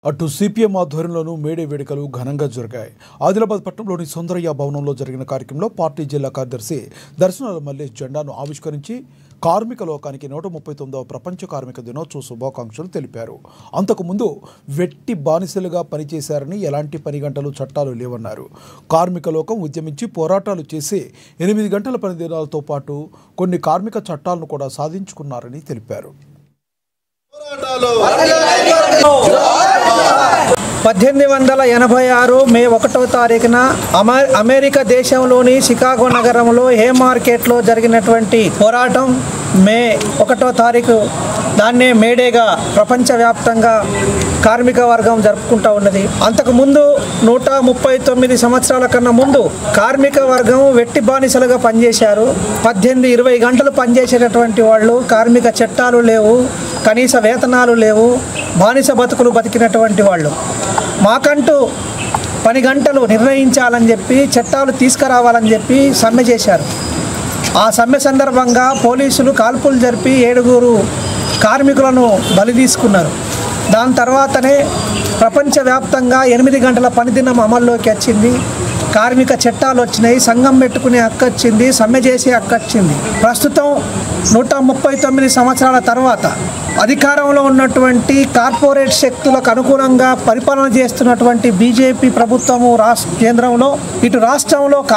అటు CPM ఆధ్వర్యంలోనూ May Day వేడుకలు ఘనంగా జరిగాయి. ఆదిలాబాద్ పట్టణంలోని సుందరయ్య భవనంలో జరిగిన కార్యక్రమంలో పార్టీ జిల్లా కార్యదర్శి దర్శనాల మల్లేష్ జెండాను ఆవిష్కరించి కార్మిక లోకానికి 139వ ప్రపంచ కార్మిక దినోత్సవ శుభాకాంక్షలు తెలిపారు. అంతకుముందు వెట్టి బానిసలుగా పనిచేశారని, ఎలాంటి పని గంటలు చట్టాలు లేవన్నారు. కార్మిక లోకం ఉద్యమించి పోరాటాలు చేసి 8 గంటల పని దినాలతో పాటు కొన్ని కార్మిక చట్టాలను కూడా సాధించుకున్నారని తెలిపారు. 1886 మే 1వ తారీఖున అమెరికా దేశంలోని షికాగో నగరంలో హే మార్కెట్లో జరిగినటువంటి పోరాటం మే 1వ తారీఖు దాన్నే మేడేగా ప్రపంచవ్యాప్తంగా కార్మిక వర్గం జరుపుకుంటూ ఉన్నది. అంతకుముందు 139 సంవత్సరాల కన్నా ముందు కార్మిక వర్గం వెట్టి బానిసలుగా పనిచేశారు. 18-20 గంటలు పనిచేసేటటువంటి వాళ్ళు, కార్మిక చట్టాలు లేవు, కనీస వేతనాలు లేవు, బానిస బతుకులు బతికినటువంటి వాళ్ళు. మాకంటూ పని గంటలు నిర్ణయించాలని చెప్పి, చట్టాలు తీసుకురావాలని చెప్పి సమ్మె చేశారు. ఆ సమ్మె సందర్భంగా పోలీసులు కాల్పులు జరిపి 7 కార్మికులను బలి తీసుకున్నారు. దాని తర్వాతనే ప్రపంచవ్యాప్తంగా 8 గంటల పనిదినం అమల్లోకి వచ్చింది. కార్మిక చట్టాలు వచ్చినాయి, సంఘం పెట్టుకునే హక్కు వచ్చింది, సమ్మె చేసే హక్కు వచ్చింది. ప్రస్తుతం 139 సంవత్సరాల తర్వాత అధికారంలో ఉన్నటువంటి కార్పొరేట్ శక్తులకు అనుగుణంగా పరిపాలన చేస్తున్నటువంటి బీజేపీ ప్రభుత్వము కేంద్రంలో, ఇటు రాష్ట్రంలో